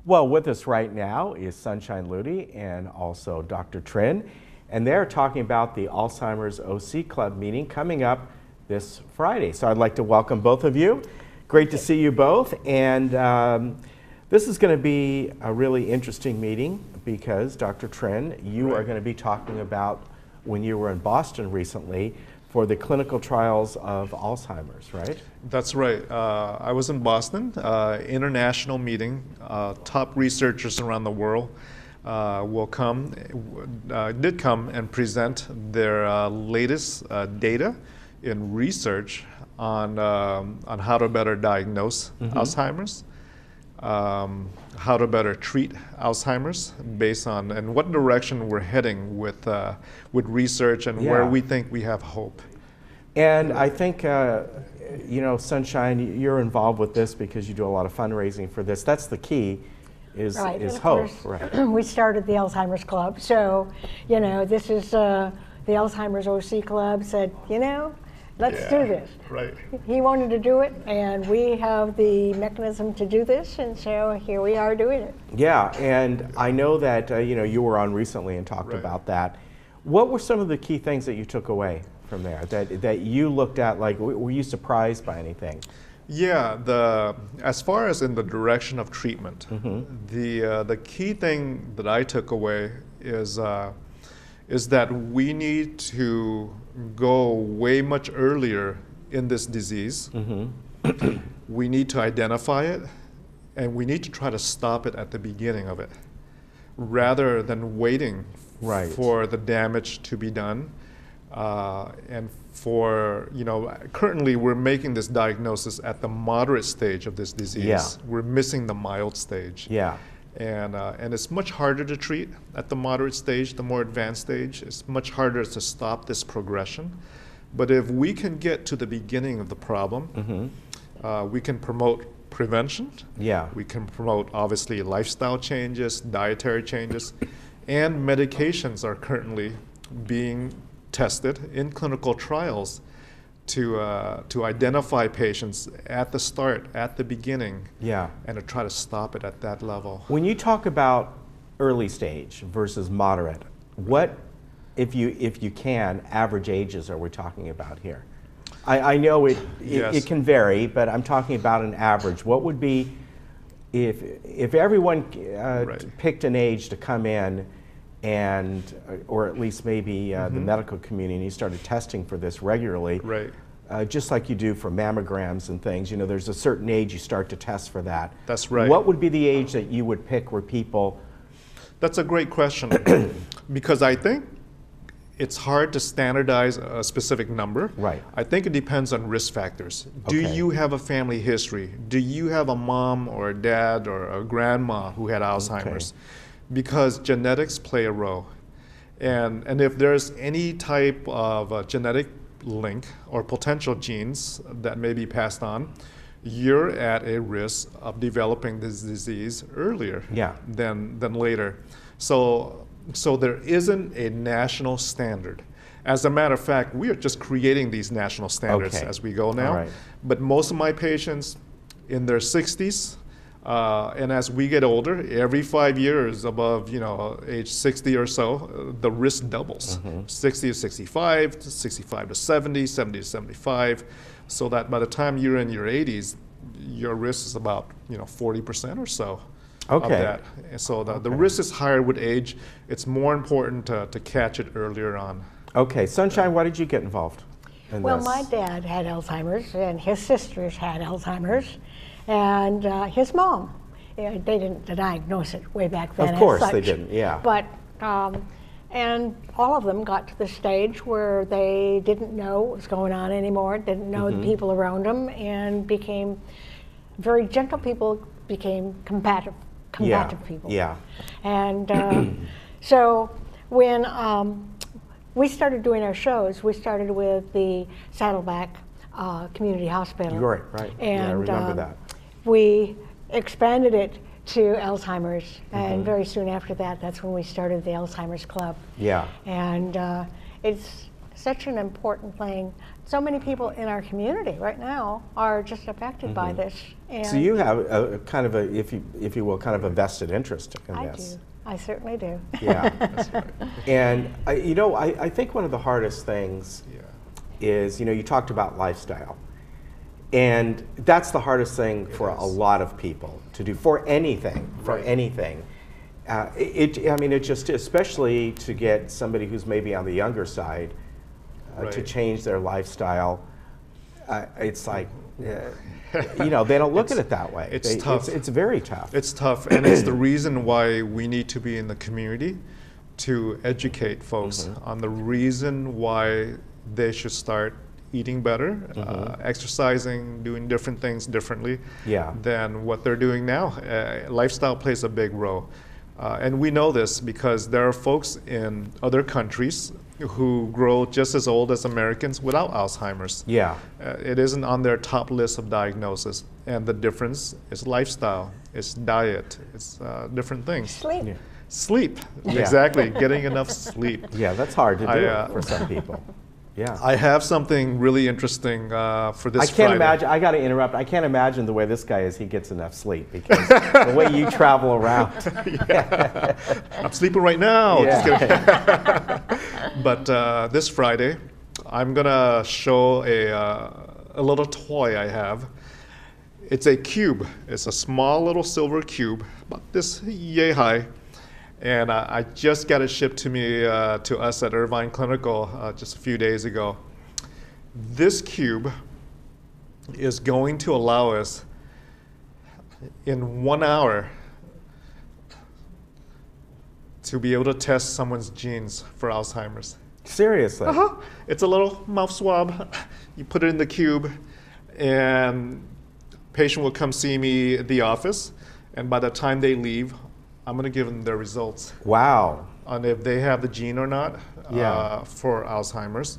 Well, with us right now is Sunshine Ludi and also Dr. Trin, and they're talking about the Alzheimer's OC Club meeting coming up this Friday. So I'd like to welcome both of you. Great to see you both. And this is going to be a really interesting meeting because, Dr. Trin, you are going to be talking about when you were in Boston recently for the clinical trials of Alzheimer's, right? That's right. I was in Boston, international meeting. Top researchers around the world did come and present their latest data in research on how to better diagnose Alzheimer's, how to better treat Alzheimer's based on, and what direction we're heading with research and where we think we have hope. And I think, you know, Sunshine, you're involved with this because you do a lot of fundraising for this. That's the key, is hope. Right. We started the Alzheimer's Club. So, you know, this is the Alzheimer's OC Club said, you know, let's do this. Right. He wanted to do it, and we have the mechanism to do this, and so here we are doing it. Yeah, and I know that, you know, you were on recently and talked about that. What were some of the key things that you took away from there, that you looked at? Like, were you surprised by anything? Yeah, as far as in the direction of treatment, the key thing that I took away is that we need to go way much earlier in this disease. We need to identify it, and we need to try to stop it at the beginning of it, rather than waiting for the damage to be done. And for, you know, currently we're making this diagnosis at the moderate stage of this disease. Yeah. We're missing the mild stage. Yeah. And it's much harder to treat at the moderate stage, the more advanced stage. It's much harder to stop this progression. But if we can get to the beginning of the problem, we can promote prevention. Yeah. We can promote, obviously, lifestyle changes, dietary changes, and medications are currently being tested in clinical trials to identify patients at the start, at the beginning, and to try to stop it at that level. When you talk about early stage versus moderate, what, if you can, average ages are we talking about here? I know it can vary, but I'm talking about an average. What would be, if everyone picked an age to come in, and or at least maybe the medical community started testing for this regularly, just like you do for mammograms and things. You know, there's a certain age you start to test for that. That's right. What would be the age that you would pick where people? That's a great question, because I think it's hard to standardize a specific number. Right. I think it depends on risk factors. Do you have a family history? Do you have a mom or a dad or a grandma who had Alzheimer's? Because genetics play a role. And if there's any type of genetic link or potential genes that may be passed on, you're at a risk of developing this disease earlier than later. So there isn't a national standard. As a matter of fact, we are just creating these national standards as we go now. But most of my patients in their 60s, and as we get older, every 5 years above, you know, age 60 or so, the risk doubles. 60 to 65, 65 to 70, 70 to 75, so that by the time you're in your 80s, your risk is about, you know, 40% or so of that. And so the risk is higher with age. It's more important to catch it earlier on. Okay, Sunshine, why did you get involved in Well, this? my dad had Alzheimer's, and his sisters had Alzheimer's. And his mom, they didn't diagnose it way back then. Of course as such, they didn't, yeah. But, and all of them got to the stage where they didn't know what was going on anymore, didn't know the people around them, and became very gentle people, became combative people. Yeah. And so when we started doing our shows, we started with the Saddleback Community Hospital. Right. And yeah, I remember that. We expanded it to Alzheimer's, and very soon after that, that's when we started the Alzheimer's Club. Yeah. And it's such an important thing. So many people in our community right now are just affected by this. And so you have a kind of a, if you will, kind of a vested interest in this. I do. I certainly do. Yeah, that's right. And I think one of the hardest things is, you talked about lifestyle. And that's the hardest thing for a lot of people to do, for anything, anything. It just, especially to get somebody who's maybe on the younger side to change their lifestyle, it's like, they don't look at it that way. It's tough. It's very tough. It's tough, and it's the reason why we need to be in the community to educate folks on the reason why they should start eating better, exercising, doing different things differently than what they're doing now. Lifestyle plays a big role. And we know this because there are folks in other countries who grow just as old as Americans without Alzheimer's. Yeah. It isn't on their top list of diagnosis. And the difference is lifestyle, it's diet, it's different things. Sleep. Yeah. Sleep, exactly, getting enough sleep. Yeah, that's hard to do for some people. Yeah. I have something really interesting for this I can't Friday. imagine, I got to interrupt, I can't imagine the way this guy is, he gets enough sleep because the way you travel around. I'm sleeping right now. Yeah. Just kidding. But this Friday, I'm going to show a little toy I have. It's a cube. It's a small little silver cube, about this yay high. And I just got it shipped to me, to us at Irvine Clinical just a few days ago. This cube is going to allow us in 1 hour to be able to test someone's genes for Alzheimer's. Seriously? It's a little mouth swab. You put it in the cube, and patient will come see me at the office, and by the time they leave, I'm going to give them their results. Wow. On if they have the gene or not for Alzheimer's.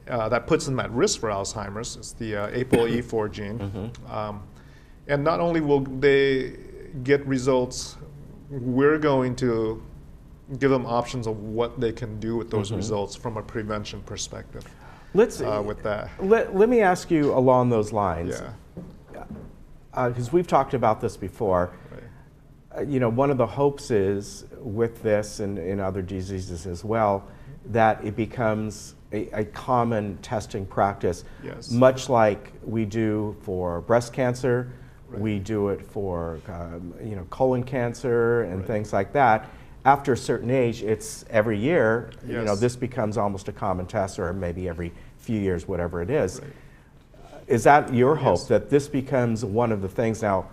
That puts them at risk for Alzheimer's. It's the ApoE4 gene. And not only will they get results, we're going to give them options of what they can do with those results from a prevention perspective. Let's with that. Let me ask you along those lines. Yeah. Because we've talked about this before. One of the hopes is with this and in other diseases as well, that it becomes a common testing practice, much like we do for breast cancer, we do it for colon cancer and things like that. After a certain age, it's every year, this becomes almost a common test, or maybe every few years, whatever it is. Is that your hope, that this becomes one of the things now?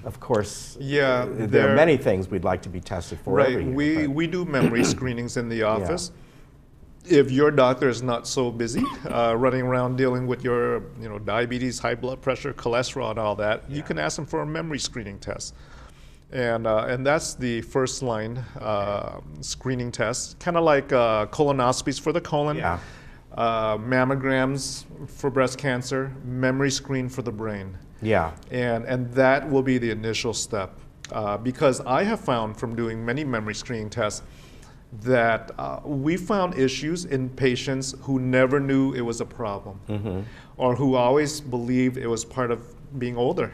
Of course, there are many things we'd like to be tested for every year. We do memory screenings in the office. If your doctor is not so busy running around dealing with your diabetes, high blood pressure, cholesterol, and all that, you can ask them for a memory screening test. And that's the first line screening test, kind of like colonoscopies for the colon, mammograms for breast cancer, memory screen for the brain. Yeah. And that will be the initial step. Because I have found from doing many memory screening tests that we found issues in patients who never knew it was a problem or who always believed it was part of being older.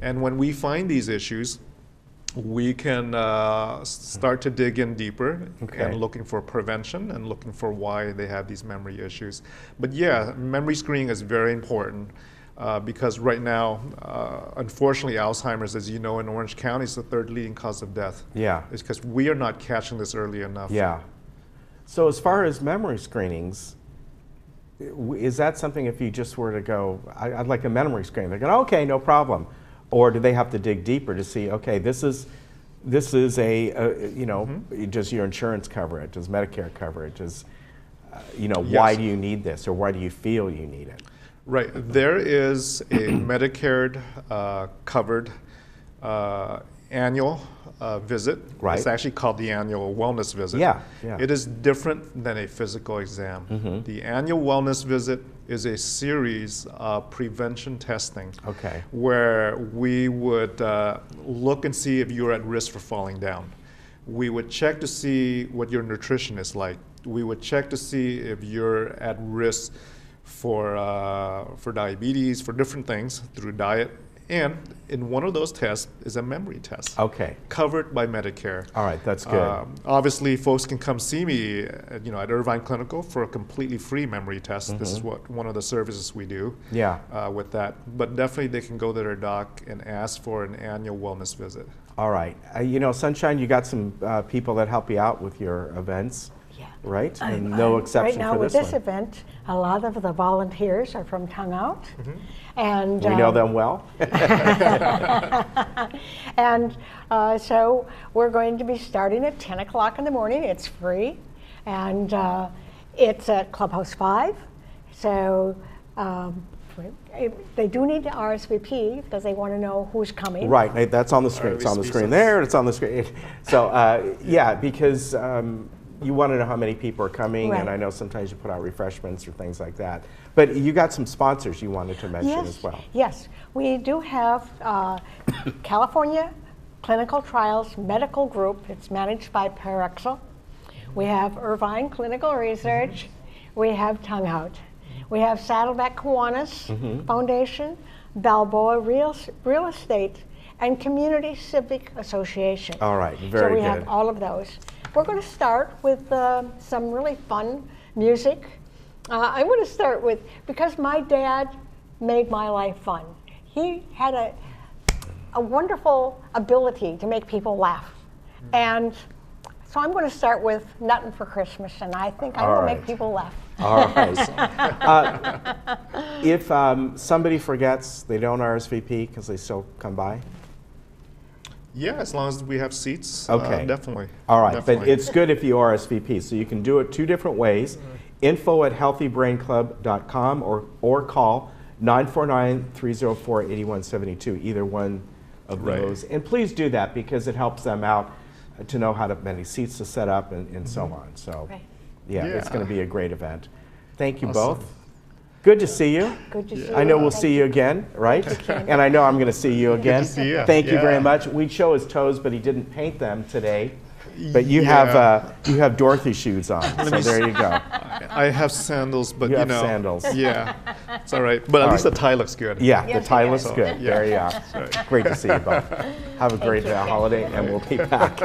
And when we find these issues, we can start to dig in deeper and looking for prevention and looking for why they have these memory issues. But yeah, memory screening is very important. Because right now, unfortunately, Alzheimer's, as you know, in Orange County is the third leading cause of death. Yeah. It's because we are not catching this early enough. Yeah. So as far as memory screenings, is that something if you just were to go, I'd like a memory screening, they're going, okay, no problem. Or do they have to dig deeper to see, okay, this is a, does your insurance cover it? Does Medicare cover it? Does, why do you need this? Or why do you feel you need it? Right. There is a Medicare covered annual visit. Right. It's actually called the annual wellness visit. Yeah. It is different than a physical exam. The annual wellness visit is a series of prevention testing where we would look and see if you're at risk for falling down. We would check to see what your nutrition is like. We would check to see if you're at risk for diabetes, for different things through diet. And in one of those tests is a memory test. Okay. Covered by Medicare. All right, that's good. Obviously, folks can come see me, at Irvine Clinical for a completely free memory test. This is one of the services we do. Yeah. With that, but definitely they can go to their doc and ask for an annual wellness visit. All right. Sunshine, you got some people that help you out with your events. Yeah. Right? And no exception right now for with this this one. event, a lot of the volunteers are from Tongue Out. And we know them well. And so we're going to be starting at 10 o'clock in the morning. It's free. And it's at Clubhouse 5. So they do need to RSVP because they want to know who's coming. Right. That's on the screen. It's on the screen there. It's on the screen. So, yeah, because you want to know how many people are coming, Right. and I know sometimes you put out refreshments or things like that. But you got some sponsors you wanted to mention as well. Yes, we do have California Clinical Trials Medical Group. It's managed by Parexel. We have Irvine Clinical Research. We have Tongue Out. We have Saddleback Kiwanis Foundation, Balboa Real Estate, and Community Civic Association. All right, very good. So we have all of those. We're going to start with some really fun music. I'm going to start with, because my dad made my life fun. He had a wonderful ability to make people laugh. And so I'm going to start with Nuttin' for Christmas, and I think I will make people laugh. All right. If somebody forgets, they don't RSVP because they still come by? Yeah, as long as we have seats, okay. Definitely. All right, definitely. But it's good if you RSVP. So you can do it two different ways. info@healthybrainclub.com or call 949-304-8172, either one of those. And please do that because it helps them out to know how many seats to set up and so on. So yeah, it's going to be a great event. Thank you both. Good to see you. Good to see you. I know we'll see you again, right? And I know I'm going to see you again. Good to see you. Thank you very much. We'd show his toes, but he didn't paint them today. But you have Dorothy shoes on, so there you go. I have sandals, but you have sandals. Yeah, it's all right. But at least the tie looks good. Yeah, Yes, the tie it looks does. good. Yeah. There you are. Right. Great to see you both. Have a great holiday, and we'll be back.